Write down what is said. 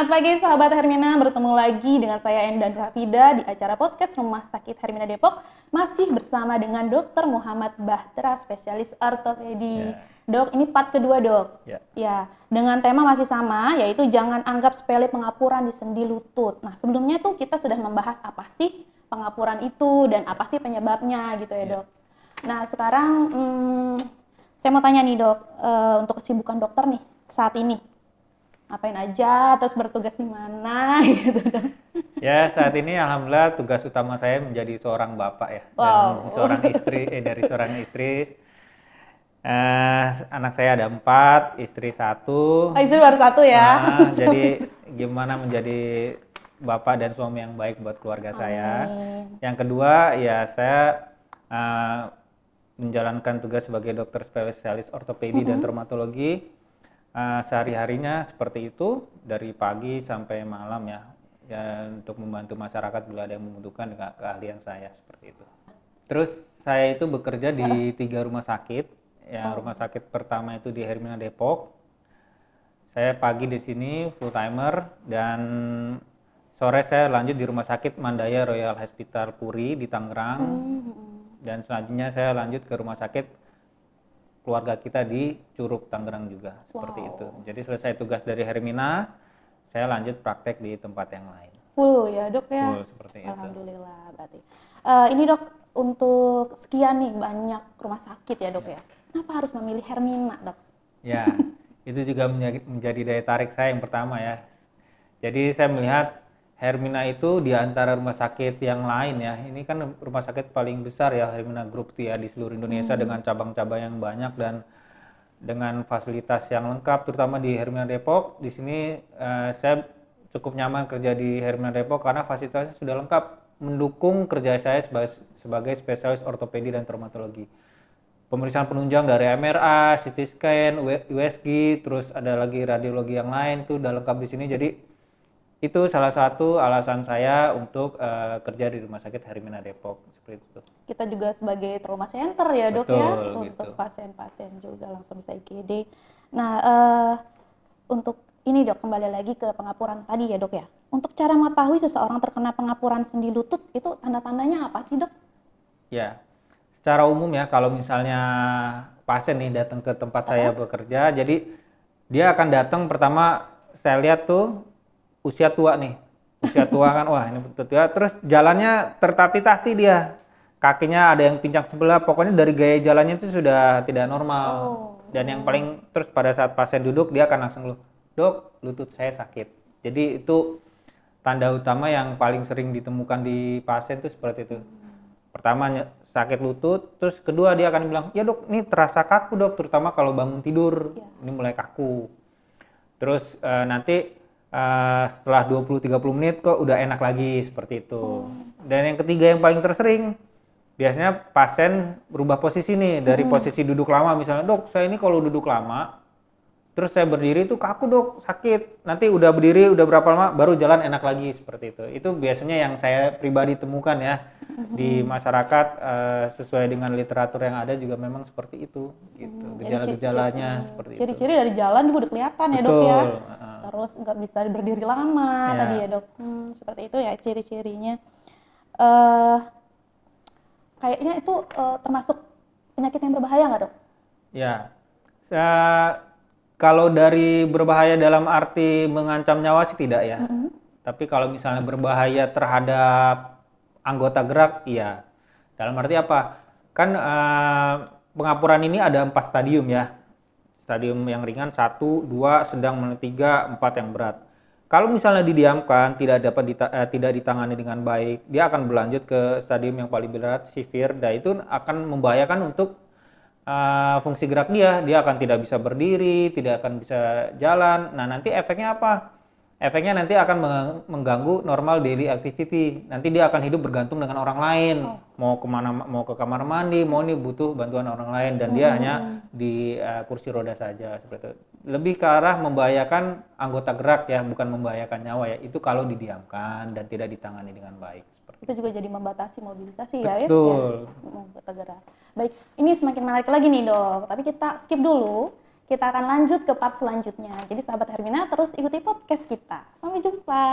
Selamat pagi sahabat Hermina, bertemu lagi dengan saya Endan Rafida di acara podcast Rumah Sakit Hermina Depok. Masih bersama dengan Dr. Muhammad Bahtera, spesialis ortopedi. Dok, ini part kedua dok. Ya, dengan tema masih sama, yaitu jangan anggap sepele pengapuran di sendi lutut. Nah, sebelumnya tuh kita sudah membahas apa sih pengapuran itu dan apa sih penyebabnya gitu ya dok. Nah, sekarang saya mau tanya nih dok, untuk kesibukan dokter nih saat ini. Ngapain aja, terus bertugas di mana gitu dong. Ya, saat ini alhamdulillah tugas utama saya menjadi seorang bapak ya. Wow. Dan seorang istri, dari seorang istri. Anak saya ada 4, istri 1. Oh, istri baru 1 ya. Jadi gimana menjadi bapak dan suami yang baik buat keluarga saya. Yang kedua ya saya menjalankan tugas sebagai dokter spesialis ortopedi dan traumatologi. Sehari-harinya seperti itu dari pagi sampai malam ya untuk membantu masyarakat bila ada yang membutuhkan dengan keahlian saya seperti itu. Terus saya itu bekerja di 3 rumah sakit. Ya, rumah sakit pertama itu di Hermina Depok. Saya pagi di sini full timer dan sore saya lanjut di rumah sakit Mandaya Royal Hospital Puri di Tangerang. Dan selanjutnya saya lanjut ke rumah sakit keluarga kita di Curug Tangerang juga seperti itu. Jadi selesai tugas dari Hermina, saya lanjut praktek di tempat yang lain. Full ya dok ya. Full seperti itu. Alhamdulillah berarti. Ini dok, untuk sekian nih banyak rumah sakit ya dok ya. Kenapa harus memilih Hermina dok? Ya, itu juga menjadi daya tarik saya yang pertama ya. Jadi saya melihat Hermina itu di antara rumah sakit yang lain ya, ini kan rumah sakit paling besar ya, Hermina Group itu ya di seluruh Indonesia dengan cabang-cabang yang banyak dan dengan fasilitas yang lengkap, terutama di Hermina Depok. Di sini saya cukup nyaman kerja di Hermina Depok karena fasilitasnya sudah lengkap mendukung kerja saya sebagai spesialis ortopedi dan traumatologi. Pemeriksaan penunjang dari MRI, CT scan, USG, terus ada lagi radiologi yang lain tuh udah lengkap di sini. Jadi itu salah satu alasan saya untuk kerja di Rumah Sakit Hermina Depok seperti itu. Kita juga sebagai trauma center ya dok. Betul, ya, gitu. untuk pasien-pasien juga langsung bisa IGD. Nah, untuk ini dok, kembali lagi ke pengapuran tadi ya dok ya. Untuk cara mengetahui seseorang terkena pengapuran sendi lutut itu tanda-tandanya apa sih dok? Ya, secara umum ya kalau misalnya pasien nih datang ke tempat saya bekerja, jadi dia akan datang pertama saya lihat tuh usia tua nih, usia tua kan, wah ini betul tua. Terus jalannya tertati-tati dia, kakinya ada yang pincang sebelah, pokoknya dari gaya jalannya itu sudah tidak normal. Dan yang paling terus pada saat pasien duduk dia akan langsung dok, lutut saya sakit. Jadi itu tanda utama yang paling sering ditemukan di pasien itu seperti itu. Pertama sakit lutut, terus kedua dia akan bilang, ya dok, ini terasa kaku dok, terutama kalau bangun tidur, ini mulai kaku. Terus nanti setelah 20-30 menit kok udah enak lagi seperti itu. Dan yang ketiga yang paling tersering, biasanya pasien berubah posisi nih, dari posisi duduk lama misalnya, dok saya ini kalau duduk lama, terus saya berdiri itu kaku dok, sakit. Nanti udah berdiri udah berapa lama baru jalan enak lagi seperti itu. Itu biasanya yang saya pribadi temukan ya di masyarakat, sesuai dengan literatur yang ada juga memang seperti itu gitu. Gejala-gejalanya seperti itu. Ciri-ciri dari jalan juga udah kelihatan ya dok ya. Terus nggak bisa berdiri lama tadi ya dok. Seperti itu ya ciri-cirinya. Kayaknya itu termasuk penyakit yang berbahaya nggak dok? Ya, kalau dari berbahaya dalam arti mengancam nyawa sih tidak ya. Tapi kalau misalnya berbahaya terhadap anggota gerak, iya. Dalam arti apa? Kan pengapuran ini ada 4 stadium ya. Stadium yang ringan 1, 2, sedang, 3, 4 yang berat. Kalau misalnya didiamkan, tidak ditangani dengan baik, dia akan berlanjut ke stadium yang paling berat, severe, dan itu akan membahayakan untuk fungsi gerak dia akan tidak bisa berdiri, tidak akan bisa jalan. Nah nanti efeknya apa? Efeknya nanti akan mengganggu normal daily activity. Nanti dia akan hidup bergantung dengan orang lain. Mau kemana, mau ke kamar mandi, mau nih butuh bantuan orang lain dan dia hanya di kursi roda saja seperti itu. Lebih ke arah membahayakan anggota gerak ya, bukan membahayakan nyawa ya. Itu kalau didiamkan dan tidak ditangani dengan baik. Itu juga jadi membatasi mobilisasi ya. Betul. Anggota gerak. Baik, ini semakin menarik lagi nih dok. Tapi kita skip dulu. Kita akan lanjut ke part selanjutnya. Jadi sahabat Hermina terus ikuti podcast kita. Sampai Sampai jumpa.